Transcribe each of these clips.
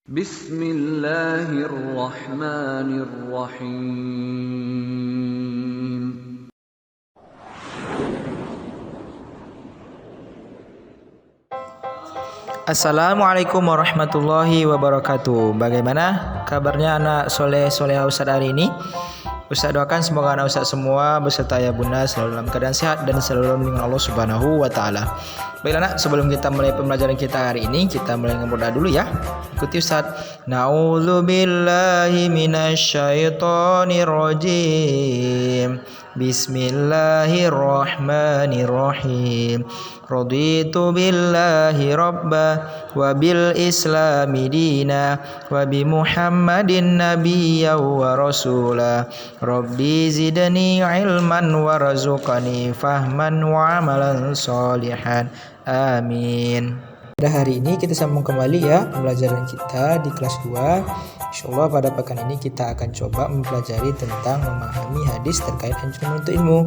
Bismillahirrahmanirrahim. Assalamualaikum warahmatullahi wabarakatuh. Bagaimana kabarnya anak soleh-soleha Ustadz hari ini? Ustadz doakan semoga anak Ustadz semua beserta ayah bunda selalu dalam keadaan sehat dan selalu dalam lindungan Allah Subhanahu wa taala. Baiklah anak, sebelum kita mulai pembelajaran kita hari ini, kita mulai berdoa dulu ya. Ikuti Ustadz. Na'udzubillahi minasyaitonir rajim. Bismillahirrahmanirrahim. Raditu billahi rabba wa bil islami dina wa bi Muhammadin nabiyya wa rasula. Rabbi zidni ilman warzuqni fahman wa amalan sholihan. Amin. Pada hari ini kita sambung kembali ya pembelajaran kita di kelas 2. Insyaallah pada pekan ini kita akan coba mempelajari tentang memahami hadis terkait anjuran menuntut ilmu.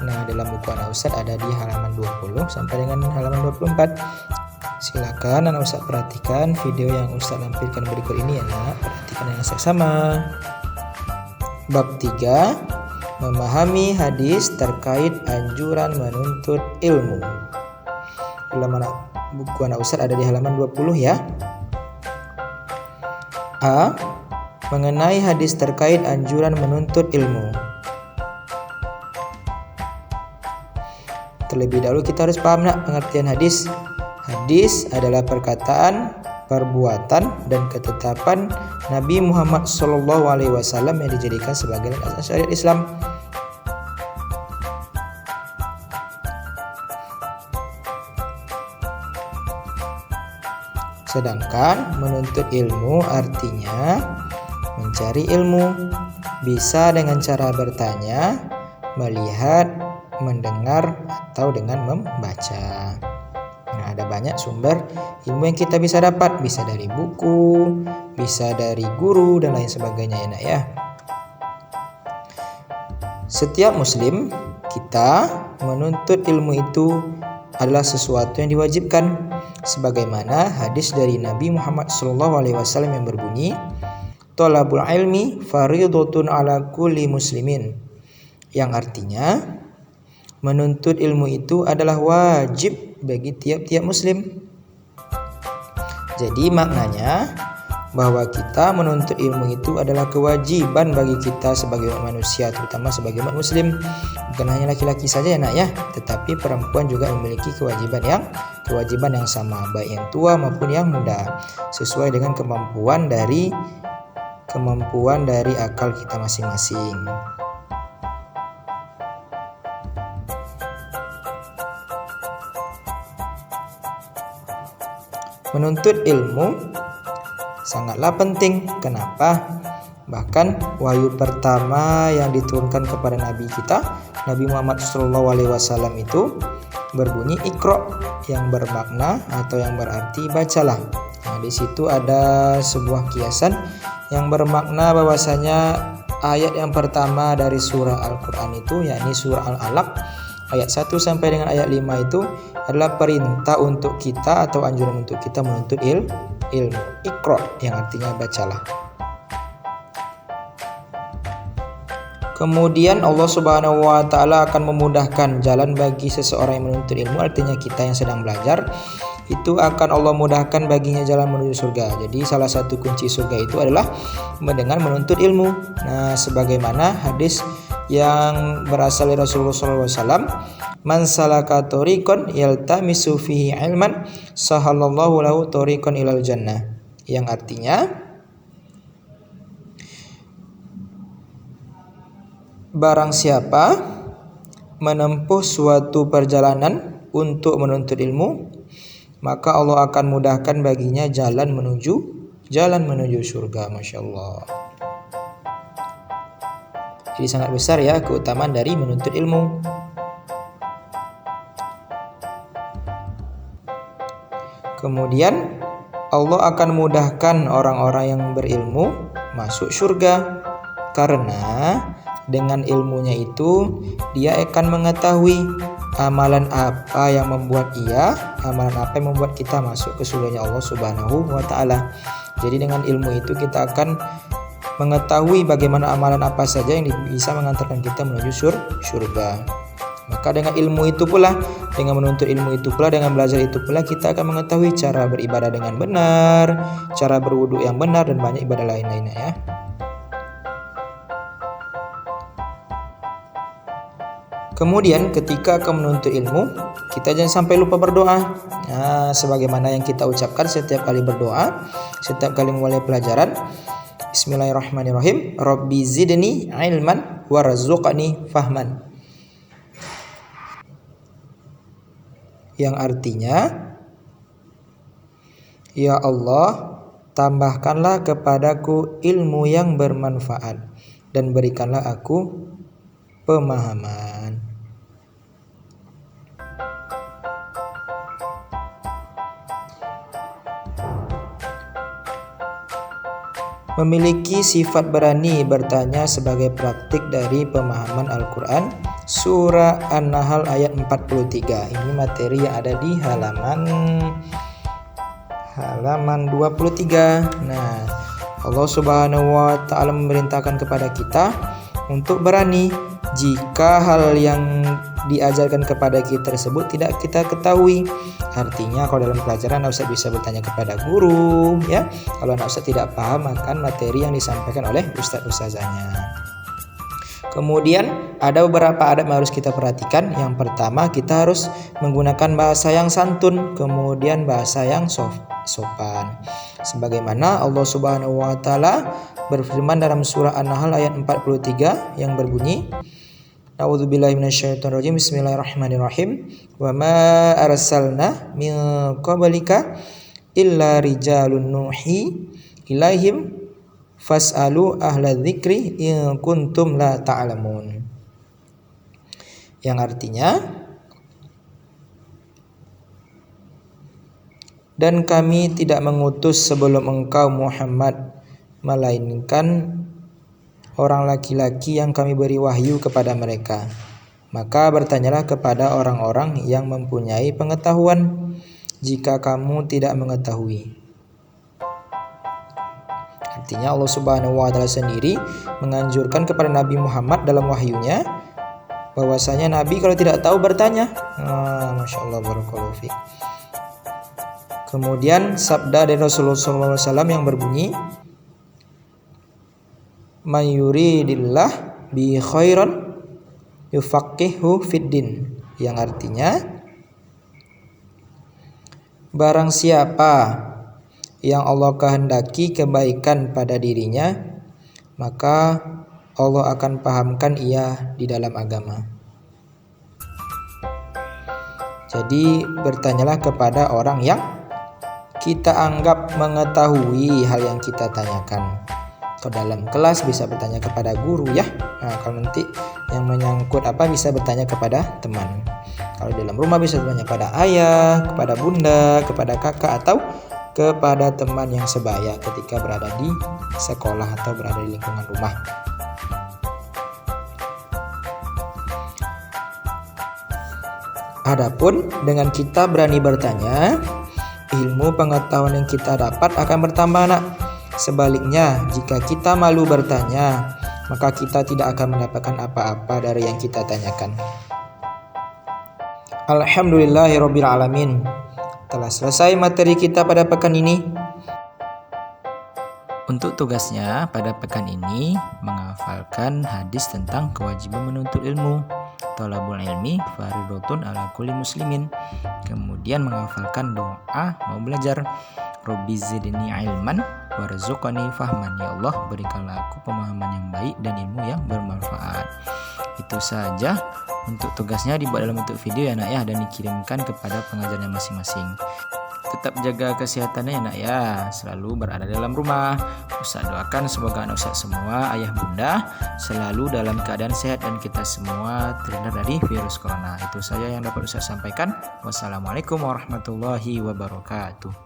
Nah, dalam buku anak Ustadz ada di halaman 20 sampai dengan halaman 24. Silakan anak Ustadz perhatikan video yang Ustadz lampirkan berikut ini ya nak. Perhatikan dengan seksama. Bab 3, memahami hadis terkait anjuran menuntut ilmu. Dalam buku anak Ustadz ada di halaman 20 ya. A. Mengenai hadis terkait anjuran menuntut ilmu. Terlebih dahulu kita harus paham nak pengertian hadis. Hadis adalah perkataan, perbuatan, dan ketetapan Nabi Muhammad SAW yang dijadikan sebagai landasan syariat Islam. Sedangkan menuntut ilmu artinya mencari ilmu, bisa dengan cara bertanya, melihat, mendengar, atau dengan membaca. Nah, ada banyak sumber ilmu yang kita bisa dapat, bisa dari buku, bisa dari guru, dan lain sebagainya ya nak ya. Setiap muslim kita menuntut ilmu itu adalah sesuatu yang diwajibkan, sebagaimana hadis dari Nabi Muhammad SAW yang berbunyi, "Thalabul ilmi fardhatun ala kulli muslimin," yang artinya menuntut ilmu itu adalah wajib bagi tiap-tiap muslim. Jadi maknanya bahwa kita menuntut ilmu itu adalah kewajiban bagi kita sebagai manusia, terutama sebagai umat muslim. Bukan hanya laki-laki saja ya nak ya, tetapi perempuan juga memiliki kewajiban yang sama, baik yang tua maupun yang muda, sesuai dengan kemampuan dari akal kita masing-masing. Menuntut ilmu sangatlah penting. Kenapa? Bahkan wahyu pertama yang diturunkan kepada Nabi kita, Nabi Muhammad SAW itu berbunyi Iqra, yang bermakna atau yang berarti bacalah. Nah, di situ ada sebuah kiasan yang bermakna bahwasanya ayat yang pertama dari surah Al-Quran itu, yakni surah Al-Alaq ayat 1 sampai dengan ayat 5 itu adalah perintah untuk kita atau anjuran untuk kita menuntut ilmu. Iqra yang artinya bacalah. Kemudian Allah Subhanahu wa taala akan memudahkan jalan bagi seseorang yang menuntut ilmu, artinya kita yang sedang belajar itu akan Allah mudahkan baginya jalan menuju surga. Jadi salah satu kunci surga itu adalah dengan menuntut ilmu. Nah, sebagaimana hadis yang berasal dari Rasulullah SAW, "Man salaka thoriqan yaltamisu fihi ilman, sahalallahu lahu thoriqan ilal jannah," yang artinya barang siapa menempuh suatu perjalanan untuk menuntut ilmu, maka Allah akan mudahkan baginya jalan menuju surga. Masya Allah. Jadi sangat besar ya keutamaan dari menuntut ilmu. Kemudian Allah akan mudahkan orang-orang yang berilmu masuk surga, karena dengan ilmunya itu dia akan mengetahui amalan apa yang membuat ia amalan apa yang membuat kita masuk ke surganya Allah Subhanahu wa taala. Jadi dengan ilmu itu kita akan mengetahui bagaimana amalan apa saja yang bisa mengantarkan kita menuju surga. Maka dengan ilmu itu pula, dengan menuntut ilmu itu pula, dengan belajar itu pula, kita akan mengetahui cara beribadah dengan benar, cara berwudu yang benar, dan banyak ibadah lain-lainnya ya. Kemudian ketika akan menuntut ilmu, kita jangan sampai lupa berdoa. Nah, sebagaimana yang kita ucapkan setiap kali berdoa, setiap kali memulai pelajaran. Bismillahirrahmanirrahim. Rabbi zidni ilman warzuqni fahman. Yang artinya, ya Allah, tambahkanlah kepadaku ilmu yang bermanfaat dan berikanlah aku pemahaman. Memiliki sifat berani bertanya sebagai praktik dari pemahaman Al-Quran. Surah An-Nahl ayat 43. Ini materi yang ada di halaman 23. Nah, Allah Subhanahu wa taala memerintahkan kepada kita untuk berani jika hal yang diajarkan kepada kita tersebut tidak kita ketahui. Artinya kalau dalam pelajaran anak ustaz bisa bertanya kepada guru ya. Kalau anak ustaz tidak paham akan materi yang disampaikan oleh ustaz-ustazanya. Kemudian ada beberapa adab yang harus kita perhatikan. Yang pertama, kita harus menggunakan bahasa yang santun, kemudian bahasa yang sopan. Sebagaimana Allah Subhanahu wa taala berfirman dalam surah An-Nahl ayat 43 yang berbunyi, A'udzubillahi minasyaitonirrajim. Bismillahirrahmanirrahim. Wa ma arsalna min qablika illa rijalun nuhi ilaihim fas'alu ahla dzikri in kuntum la ta'lamun. Yang artinya, dan kami tidak mengutus sebelum engkau Muhammad melainkan orang laki-laki yang kami beri wahyu kepada mereka. Maka bertanyalah kepada orang-orang yang mempunyai pengetahuan jika kamu tidak mengetahui. Artinya Allah Subhanahu wa taala sendiri menganjurkan kepada Nabi Muhammad dalam wahyunya bahwasanya Nabi kalau tidak tahu bertanya. Masya Allah, barakallahu fiik. Kemudian sabda dari Rasulullah SAW yang berbunyi, "May yuridillah bi khairan yufaqihu fiddin." Yang artinya, barang siapa yang Allah kehendaki kebaikan pada dirinya, maka Allah akan pahamkan ia di dalam agama. Jadi bertanyalah kepada orang yang kita anggap mengetahui hal yang kita tanyakan. Kalau dalam kelas bisa bertanya kepada guru ya. Nah, kalau nanti yang menyangkut apa bisa bertanya kepada teman. Kalau dalam rumah bisa bertanya kepada ayah, kepada bunda, kepada kakak, atau kepada teman yang sebaya ketika berada di sekolah atau berada di lingkungan rumah. Adapun dengan kita berani bertanya, ilmu pengetahuan yang kita dapat akan bertambah, nak. Sebaliknya, jika kita malu bertanya, maka kita tidak akan mendapatkan apa-apa dari yang kita tanyakan. Alhamdulillahirabbil alamin. Telah selesai materi kita pada pekan ini. Untuk tugasnya pada pekan ini menghafalkan hadis tentang kewajiban menuntut ilmu. Thalabul ilmi fardhotun ala kulli muslimin. Kemudian menghafalkan doa mau belajar. Rabbi zidni ilman warzuqni fahman. Ya Allah, berikanlah aku pemahaman yang baik dan ilmu yang bermanfaat. Itu saja untuk tugasnya, dibuat dalam bentuk video ya nak ya, dan dikirimkan kepada pengajarnya masing-masing. Tetap jaga kesehatannya ya nak ya, selalu berada dalam rumah. Ustaz doakan semoga anak Ustaz semua, ayah bunda selalu dalam keadaan sehat dan kita semua terhindar dari virus corona. Itu saja yang dapat Ustaz sampaikan. Wassalamualaikum warahmatullahi wabarakatuh.